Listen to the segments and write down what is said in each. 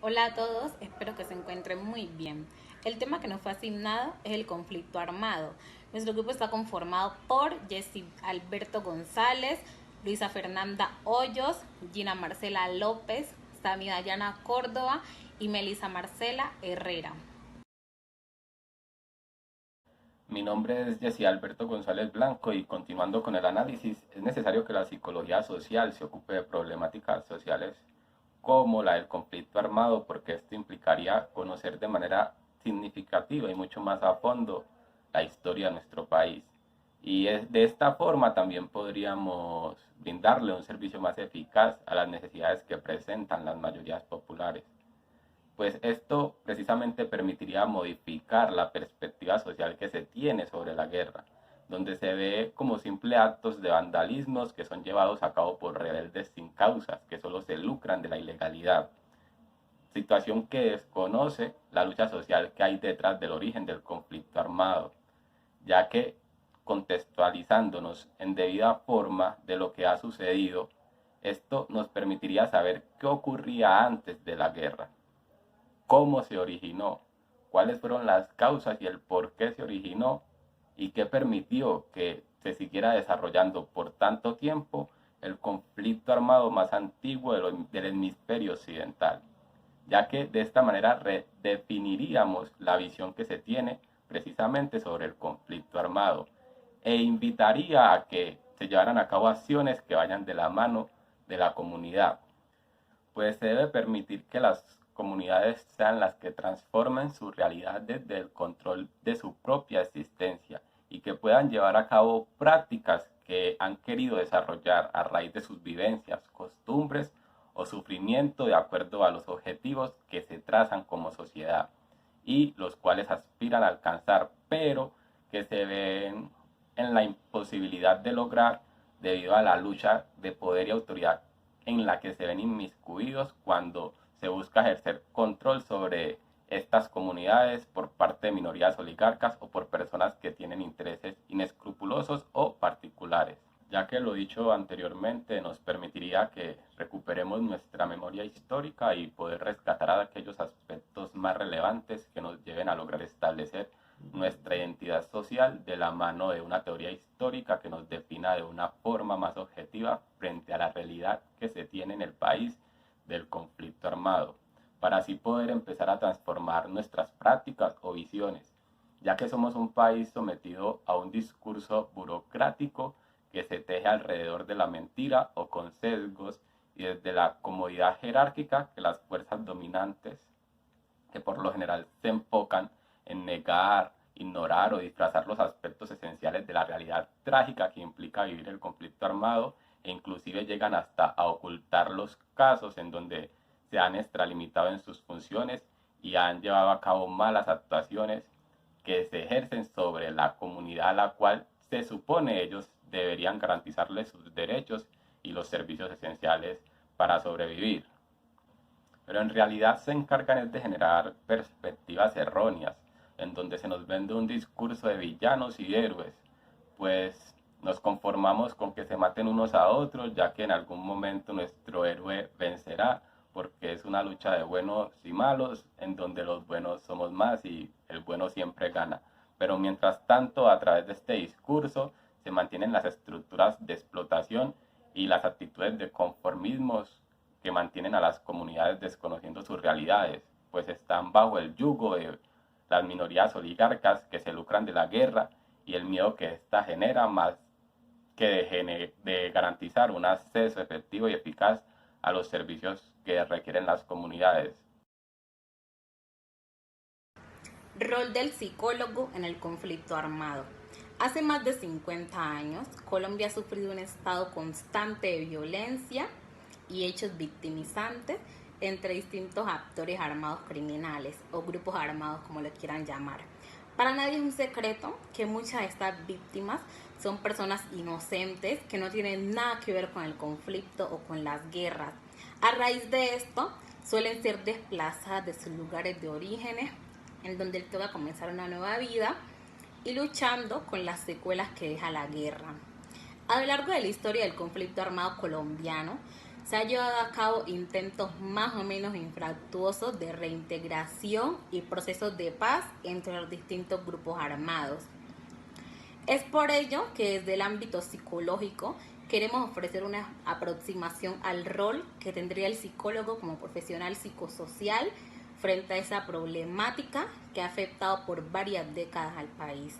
Hola a todos, espero que se encuentren muy bien. El tema que nos fue asignado es el conflicto armado. Nuestro grupo está conformado por Jessy Alberto González, Luisa Fernanda Hoyos, Gina Marcela López, Sami Dayana Córdoba y Melisa Marcela Herrera. Mi nombre es Jesse Alberto González Blanco y continuando con el análisis, es necesario que la psicología social se ocupe de problemáticas sociales como la del conflicto armado, porque esto implicaría conocer de manera significativa y mucho más a fondo la historia de nuestro país. De esta forma también podríamos brindarle un servicio más eficaz a las necesidades que presentan las mayorías populares. Pues esto precisamente permitiría modificar la perspectiva social que se tiene sobre la guerra, donde se ve como simples actos de vandalismos que son llevados a cabo por rebeldes sin causas, que solo se lucran de la ilegalidad, situación que desconoce la lucha social que hay detrás del origen del conflicto armado, ya que contextualizándonos en debida forma de lo que ha sucedido, esto nos permitiría saber qué ocurría antes de la guerra, cómo se originó, cuáles fueron las causas y el por qué se originó y qué permitió que se siguiera desarrollando por tanto tiempo el conflicto armado más antiguo del hemisferio occidental, ya que de esta manera redefiniríamos la visión que se tiene precisamente sobre el conflicto armado e invitaría a que se llevaran a cabo acciones que vayan de la mano de la comunidad, pues se debe permitir que las comunidades sean las que transformen su realidad desde el control de su propia existencia y que puedan llevar a cabo prácticas que han querido desarrollar a raíz de sus vivencias, costumbres o sufrimiento de acuerdo a los objetivos que se trazan como sociedad y los cuales aspiran a alcanzar, pero que se ven en la imposibilidad de lograr debido a la lucha de poder y autoridad en la que se ven inmiscuidos cuando se busca ejercer control sobre estas comunidades por parte de minorías oligarcas o por personas que tienen intereses inescrupulosos o particulares. Ya que lo dicho anteriormente nos permitiría que recuperemos nuestra memoria histórica y poder rescatar aquellos aspectos más relevantes que nos lleven a lograr establecer nuestra identidad social de la mano de una teoría histórica que nos defina de una forma más objetiva frente a la realidad que se tiene en el país del conflicto armado, para así poder empezar a transformar nuestras prácticas o visiones, ya que somos un país sometido a un discurso burocrático que se teje alrededor de la mentira o con sesgos y desde la comodidad jerárquica que las fuerzas dominantes, que por lo general se enfocan en negar, ignorar o disfrazar los aspectos esenciales de la realidad trágica que implica vivir el conflicto armado e inclusive llegan hasta a ocultar los casos en donde se han extralimitado en sus funciones y han llevado a cabo malas actuaciones que se ejercen sobre la comunidad a la cual se supone ellos deberían garantizarles sus derechos y los servicios esenciales para sobrevivir, pero en realidad se encargan de generar perspectivas erróneas, en donde se nos vende un discurso de villanos y héroes, pues nos conformamos con que se maten unos a otros, ya que en algún momento nuestro héroe vencerá, porque es una lucha de buenos y malos, en donde los buenos somos más y el bueno siempre gana. Pero mientras tanto, a través de este discurso, se mantienen las estructuras de explotación y las actitudes de conformismos que mantienen a las comunidades desconociendo sus realidades, pues están bajo el yugo de las minorías oligarcas que se lucran de la guerra y el miedo que ésta genera, más que de garantizar un acceso efectivo y eficaz a los servicios que requieren las comunidades. Rol del psicólogo en el conflicto armado. Hace más de 50 años, Colombia ha sufrido un estado constante de violencia y hechos victimizantes entre distintos actores armados criminales o grupos armados como lo quieran llamar. Para nadie es un secreto que muchas de estas víctimas son personas inocentes que no tienen nada que ver con el conflicto o con las guerras. A raíz de esto, suelen ser desplazadas de sus lugares de orígenes, en donde les toca comenzar una nueva vida y luchando con las secuelas que deja la guerra. A lo largo de la historia del conflicto armado colombiano, se han llevado a cabo intentos más o menos infructuosos de reintegración y procesos de paz entre los distintos grupos armados. Es por ello que desde el ámbito psicológico queremos ofrecer una aproximación al rol que tendría el psicólogo como profesional psicosocial frente a esa problemática que ha afectado por varias décadas al país.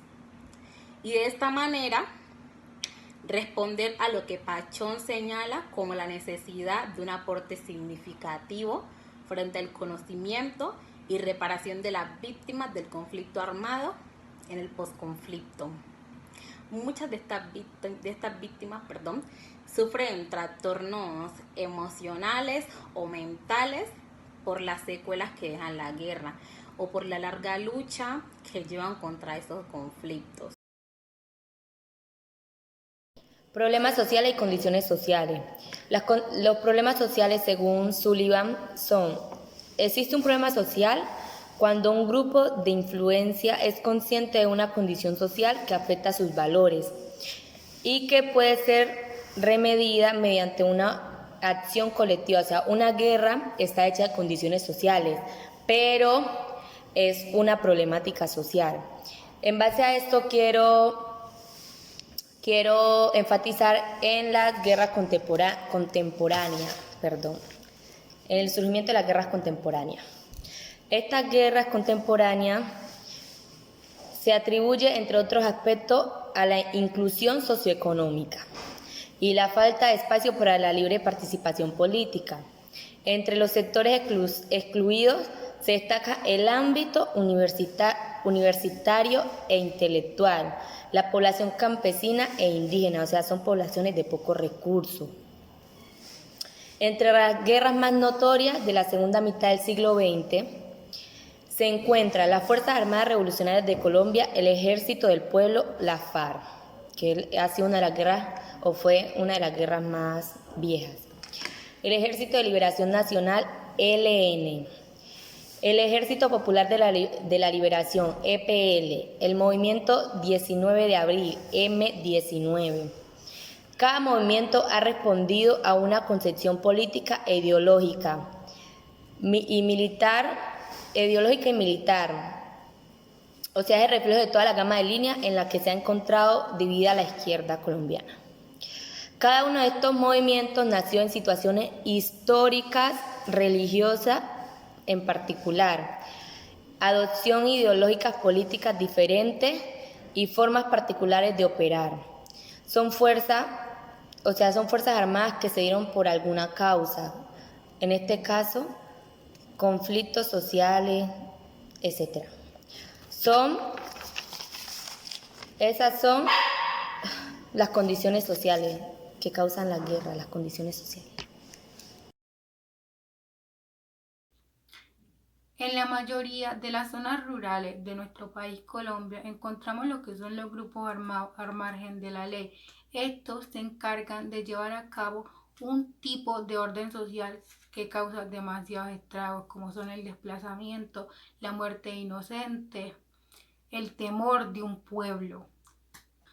Y de esta manera responder a lo que Pachón señala como la necesidad de un aporte significativo frente al conocimiento y reparación de las víctimas del conflicto armado en el posconflicto. Muchas de estas víctimas sufren trastornos emocionales o mentales por las secuelas que dejan la guerra o por la larga lucha que llevan contra esos conflictos. Problemas sociales y condiciones sociales. Los problemas sociales, según Sullivan, son: existe un problema social cuando un grupo de influencia es consciente de una condición social que afecta a sus valores y que puede ser remedida mediante una acción colectiva. O sea, una guerra está hecha de condiciones sociales, pero es una problemática social. En base a esto quiero enfatizar en las guerras contemporáneas, en el surgimiento de las guerras contemporáneas. Estas guerras contemporáneas se atribuye, entre otros aspectos, a la inclusión socioeconómica y la falta de espacio para la libre participación política. Entre los sectores excluidos se destaca el ámbito universitario e intelectual, la población campesina e indígena, o sea, son poblaciones de pocos recursos. Entre las guerras más notorias de la segunda mitad del siglo XX se encuentran las Fuerzas Armadas Revolucionarias de Colombia, el Ejército del Pueblo, la FARC, que ha sido una de las guerras, o fue una de las guerras más viejas. El Ejército de Liberación Nacional, ELN. El Ejército Popular de la Liberación, EPL. El Movimiento 19 de Abril, M19. Cada movimiento ha respondido a una concepción política e ideológica y militar. O sea, es el reflejo de toda la gama de líneas en la que se ha encontrado dividida la izquierda colombiana. Cada uno de estos movimientos nació en situaciones históricas, religiosas en particular, adopción ideológicas políticas diferentes y formas particulares de operar. Son fuerzas armadas que se dieron por alguna causa, en este caso, conflictos sociales, etc. Esas son las condiciones sociales que causan la guerra, las condiciones sociales. En la mayoría de las zonas rurales de nuestro país, Colombia, encontramos lo que son los grupos armados al margen de la ley. Estos se encargan de llevar a cabo un tipo de orden social que causa demasiados estragos, como son el desplazamiento, la muerte inocente, el temor de un pueblo.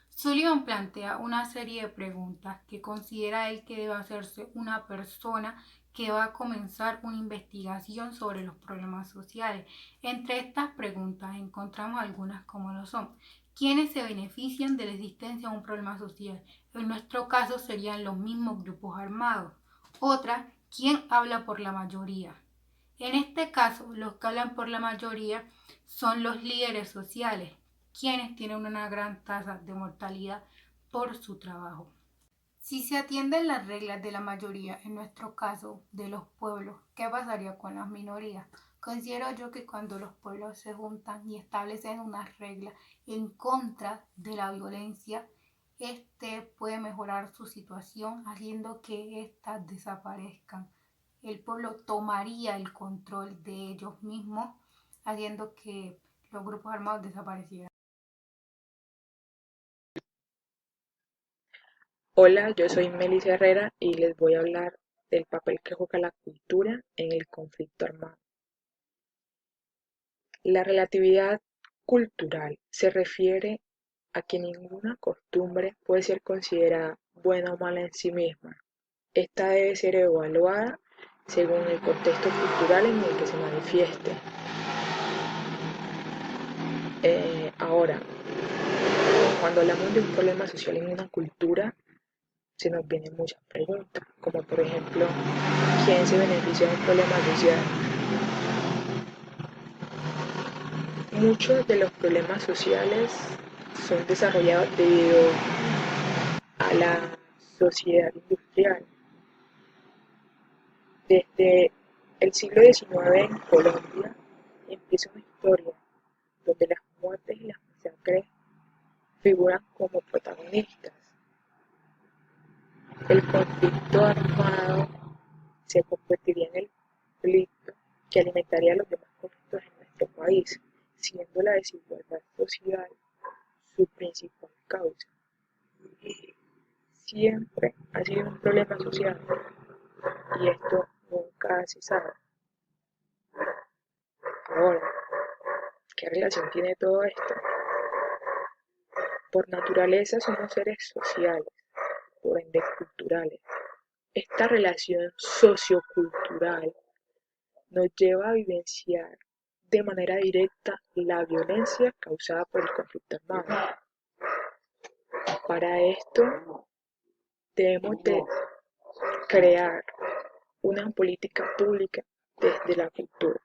Sullivan plantea una serie de preguntas que considera él que debe hacerse una persona que va a comenzar una investigación sobre los problemas sociales. Entre estas preguntas encontramos algunas como lo son: ¿quiénes se benefician de la existencia de un problema social? En nuestro caso serían los mismos grupos armados. Otra: ¿quién habla por la mayoría? En este caso, los que hablan por la mayoría son los líderes sociales, quienes tienen una gran tasa de mortalidad por su trabajo. Si se atienden las reglas de la mayoría, en nuestro caso de los pueblos, ¿qué pasaría con las minorías? Considero yo que cuando los pueblos se juntan y establecen unas reglas en contra de la violencia, puede mejorar su situación haciendo que éstas desaparezcan. El pueblo tomaría el control de ellos mismos, haciendo que los grupos armados desaparecieran. Hola, yo soy Melissa Herrera y les voy a hablar del papel que juega la cultura en el conflicto armado. La relatividad cultural se refiere a que ninguna costumbre puede ser considerada buena o mala en sí misma, Esta debe ser evaluada según el contexto cultural en el que se manifieste. Ahora, cuando hablamos de un problema social en una cultura, se nos vienen muchas preguntas, como por ejemplo, ¿quién se beneficia de un problema social? Muchos de los problemas sociales son desarrollados debido a la sociedad industrial. Desde el siglo XIX en Colombia empieza una historia donde las muertes y las masacres figuran como protagonistas. El conflicto armado se convertiría en el conflicto que alimentaría los demás conflictos en nuestro país, siendo la desigualdad social su principal causa. Siempre ha sido un problema social y esto nunca ha cesado. Ahora, ¿qué relación tiene todo esto? Por naturaleza somos seres sociales, por ende culturales. Esta relación sociocultural nos lleva a vivenciar de manera directa la violencia causada por el conflicto armado. Para esto debemos de crear una política pública desde la cultura.